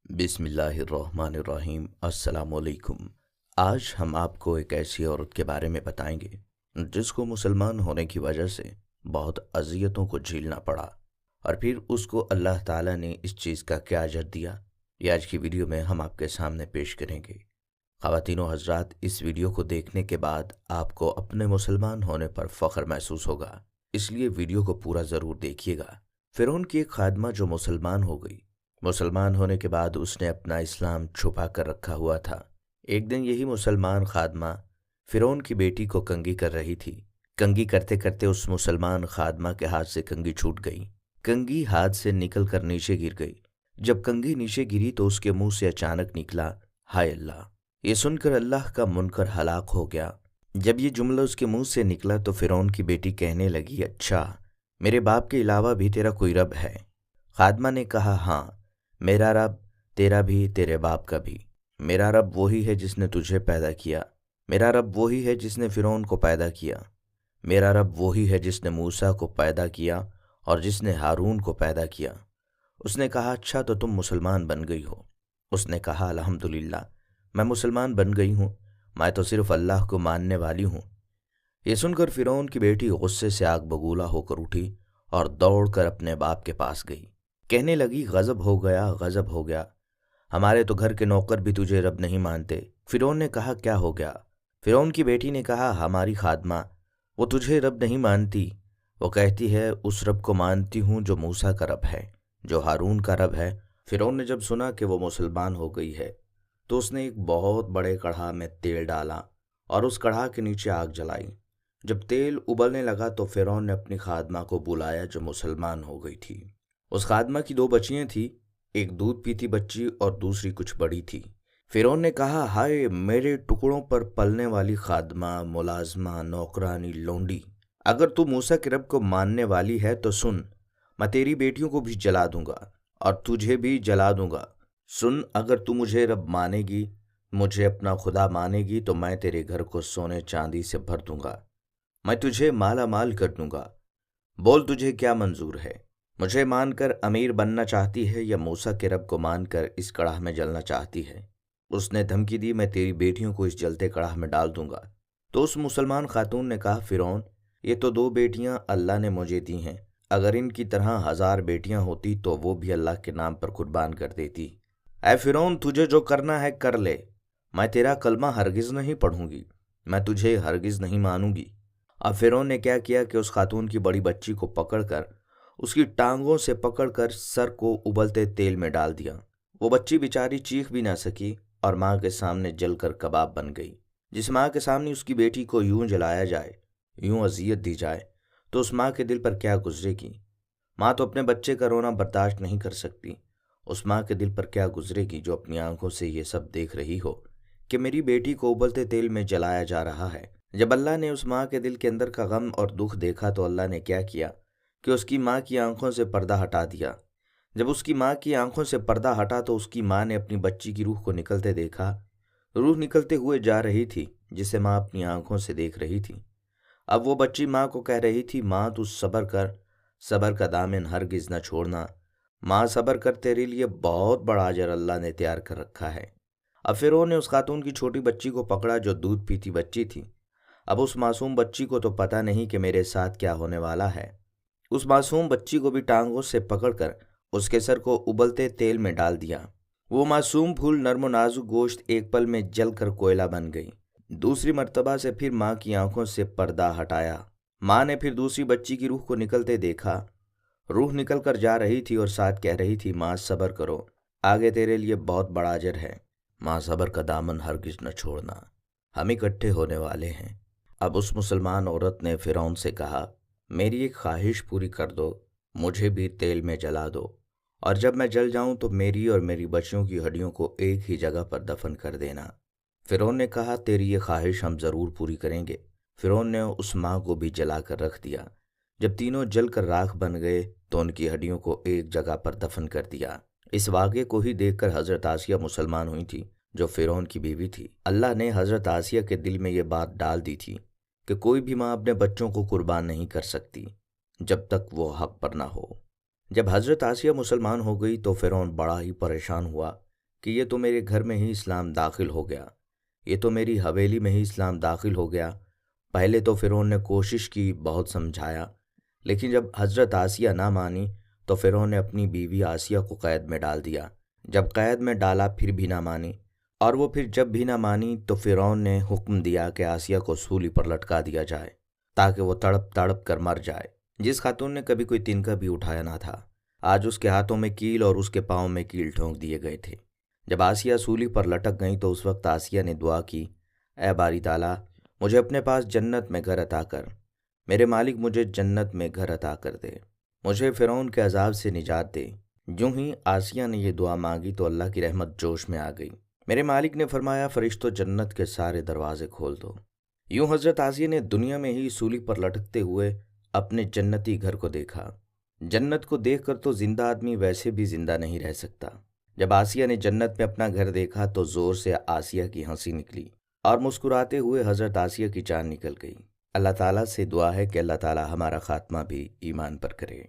बिस्मिल्लाहिर्रहमानिर्रहीम। अस्सलाम वालेकुम। आज हम आपको एक ऐसी औरत के बारे में बताएंगे जिसको मुसलमान होने की वजह से बहुत अजियतों को झेलना पड़ा, और फिर उसको अल्लाह ताला ने इस चीज़ का क्या अजर दिया, ये आज की वीडियो में हम आपके सामने पेश करेंगे। ख़वातीनो हज़रात, इस वीडियो को देखने के बाद आपको अपने मुसलमान होने पर फ़ख्र महसूस होगा, इसलिए वीडियो को पूरा ज़रूर देखिएगा। फ़िरौन की एक खादमा जो मुसलमान हो गई। मुसलमान होने के बाद उसने अपना इस्लाम छुपा कर रखा हुआ था। एक दिन यही मुसलमान खादमा फ़िरौन की बेटी को कंघी कर रही थी। कंघी करते करते उस मुसलमान खादमा के हाथ से कंघी छूट गई। कंघी हाथ से निकल कर नीचे गिर गई। जब कंघी नीचे गिरी तो उसके मुंह से अचानक निकला, हाय अल्लाह। ये सुनकर अल्लाह का मुनकर हलाक हो गया। जब ये जुमला उसके मुंह से निकला तो फ़िरौन की बेटी कहने लगी, अच्छा, मेरे बाप के अलावा भी तेरा कोई रब है? खादमा ने कहा, हाँ, मेरा रब तेरा भी, तेरे बाप का भी। मेरा रब वही है जिसने तुझे पैदा किया। मेरा रब वही है जिसने फ़िरौन को पैदा किया। मेरा रब वही है जिसने मूसा को पैदा किया और जिसने हारून को पैदा किया। उसने कहा, अच्छा, तो तुम मुसलमान बन गई हो? उसने कहा, अल्हम्दुलिल्लाह, मैं मुसलमान बन गई हूँ। मैं तो सिर्फ अल्लाह को मानने वाली हूँ। ये सुनकर फ़िरौन की बेटी गुस्से से आग बबूला होकर उठी और दौड़कर अपने बाप के पास गई। कहने लगी, गजब हो गया, गजब हो गया। हमारे तो घर के नौकर भी तुझे रब नहीं मानते। फ़िरौन ने कहा, क्या हो गया? फ़िरौन की बेटी ने कहा, हमारी खादमा, वो तुझे रब नहीं मानती। वो कहती है, उस रब को मानती हूँ जो मूसा का रब है, जो हारून का रब है। फ़िरौन ने जब सुना कि वो मुसलमान हो गई है तो उसने एक बहुत बड़े कढ़ा में तेल डाला और उस कढ़ा के नीचे आग जलाई। जब तेल उबलने लगा तो फ़िरौन ने अपनी खादमा को बुलाया जो मुसलमान हो गई थी। उस खादमा की दो बच्चियां थी, एक दूध पीती बच्ची और दूसरी कुछ बड़ी थी। फ़िरौन ने कहा, हाय मेरे टुकड़ों पर पलने वाली खादमा, मुलाजमा, नौकरानी, लोंडी, अगर तू मूसा के रब को मानने वाली है तो सुन, मैं तेरी बेटियों को भी जला दूंगा और तुझे भी जला दूंगा। सुन, अगर तू मुझे रब मानेगी, मुझे अपना खुदा मानेगी, तो मैं तेरे घर को सोने चांदी से भर दूंगा। मैं तुझे माला माल कर दूंगा। बोल, तुझे क्या मंजूर है? मुझे मानकर अमीर बनना चाहती है या मूसा के रब को मानकर इस कड़ाह में जलना चाहती है? उसने धमकी दी, मैं तेरी बेटियों को इस जलते कड़ाह में डाल दूंगा। तो उस मुसलमान खातून ने कहा, फ़िरौन, ये तो दो बेटियां अल्लाह ने मुझे दी हैं। अगर इनकी तरह 1000 बेटियां होती तो वो भी अल्लाह के नाम पर कुर्बान कर देती। ऐ फ़िरौन, तुझे जो करना है कर ले। मैं तेरा कलमा हरगिज़ नहीं पढ़ूंगी। मैं तुझे हरगिज़ नहीं मानूंगी। अब फ़िरौन ने क्या किया कि उस खातून की बड़ी बच्ची को पकड़कर उसकी टांगों से पकड़कर सर को उबलते तेल में डाल दिया। वो बच्ची बेचारी चीख भी ना सकी और माँ के सामने जलकर कबाब बन गई। जिस माँ के सामने उसकी बेटी को यूं जलाया जाए, यूं अजियत दी जाए, तो उस माँ के दिल पर क्या गुजरेगी? माँ तो अपने बच्चे का रोना बर्दाश्त नहीं कर सकती। उस माँ के दिल पर क्या गुजरेगी जो अपनी आंखों से ये सब देख रही हो कि मेरी बेटी को उबलते तेल में जलाया जा रहा है। जब अल्लाह ने उस माँ के दिल के अंदर का गम और दुख देखा तो अल्लाह ने क्या किया कि उसकी माँ की आंखों से पर्दा हटा दिया। जब उसकी माँ की आंखों से पर्दा हटा तो उसकी माँ ने अपनी बच्ची की रूह को निकलते देखा। रूह निकलते हुए जा रही थी जिसे माँ अपनी आंखों से देख रही थी। अब वो बच्ची माँ को कह रही थी, माँ तू सब्र कर, सब्र का दामन हरगिज न छोड़ना। माँ सब्र कर, तेरे लिए बहुत बड़ा अजर अल्लाह ने तैयार कर रखा है। अब फ़िरौन ने उस खातून की छोटी बच्ची को पकड़ा जो दूध पीती बच्ची थी। अब उस मासूम बच्ची को तो पता नहीं कि मेरे साथ क्या होने वाला है। उस मासूम बच्ची को भी टांगों से पकड़कर उसके सर को उबलते तेल में डाल दिया। वो मासूम फूल नर्म नाजुक गोश्त एक पल में जलकर कोयला बन गई। दूसरी मर्तबा से फिर माँ की आंखों से पर्दा हटाया। माँ ने फिर दूसरी बच्ची की रूह को निकलते देखा। रूह निकल कर जा रही थी और साथ कह रही थी, माँ सब्र करो, आगे तेरे लिए बहुत बड़ा अजर है। माँ सब्र का दामन हरगिज न छोड़ना, हम इकट्ठे होने वाले हैं। अब उस मुसलमान औरत ने फ़िरौन से कहा, मेरी एक ख्वाहिश पूरी कर दो, मुझे भी तेल में जला दो, और जब मैं जल जाऊं तो मेरी और मेरी बच्चियों की हड्डियों को एक ही जगह पर दफन कर देना। फ़िरौन ने कहा, तेरी ये ख्वाहिश हम ज़रूर पूरी करेंगे। फ़िरौन ने उस माँ को भी जला कर रख दिया। जब तीनों जल कर राख बन गए तो उनकी हड्डियों को एक जगह पर दफन कर दिया। इस वाक़े को ही देखकर हज़रत आसिया मुसलमान हुई थी जो फ़िरौन की बीवी थी। अल्लाह ने हज़रत आसिया के दिल में ये बात डाल दी थी कि कोई भी माँ अपने बच्चों को कुर्बान नहीं कर सकती जब तक वो हक पर ना हो। जब हज़रत आसिया मुसलमान हो गई तो फ़िरौन बड़ा ही परेशान हुआ کہ یہ تو میرے گھر میں ہی اسلام داخل ہو گیا، یہ تو میری حویلی میں ہی اسلام داخل ہو گیا۔ پہلے تو فرعون نے کوشش کی، بہت سمجھایا، لیکن جب حضرت آسیہ نہ مانی تو فرعون نے اپنی بیوی آسیہ کو قید میں ڈال دیا۔ جب قید میں ڈالا پھر بھی نہ مانی، اور وہ پھر جب بھی نہ مانی تو فرعون نے حکم دیا کہ آسیہ کو سولی پر لٹکا دیا جائے تاکہ وہ تڑپ تڑپ کر مر جائے۔ جس خاتون نے کبھی کوئی تنکا بھی اٹھایا نہ تھا، آج اس کے ہاتھوں میں کیل اور اس کے پاؤں میں کیل ٹھونک دیے گئے تھے۔ جب آسیہ سولی پر لٹک گئیں تو اس وقت آسیہ نے دعا کی، اے باری تعالیٰ، مجھے اپنے پاس جنت میں گھر عطا کر، میرے مالک مجھے جنت میں گھر عطا کر دے، مجھے فرعون کے عذاب سے نجات دے۔ جوں ہی آسیہ نے یہ دعا مانگی تو اللہ کی رحمت جوش میں آ گئی۔ میرے مالک نے فرمایا، فرشتوں جنت کے سارے دروازے کھول دو۔ یوں حضرت آسیہ نے دنیا میں ہی سولی پر لٹکتے ہوئے اپنے جنتی گھر کو دیکھا۔ جنت کو دیکھ کر تو زندہ آدمی ویسے بھی زندہ نہیں رہ سکتا۔ جب آسیہ نے جنت میں اپنا گھر دیکھا تو زور سے آسیہ کی ہنسی نکلی اور مسکراتے ہوئے حضرت آسیہ کی جان نکل گئی۔ اللہ تعالیٰ سے دعا ہے کہ اللہ تعالیٰ ہمارا خاتمہ بھی ایمان پر کرے۔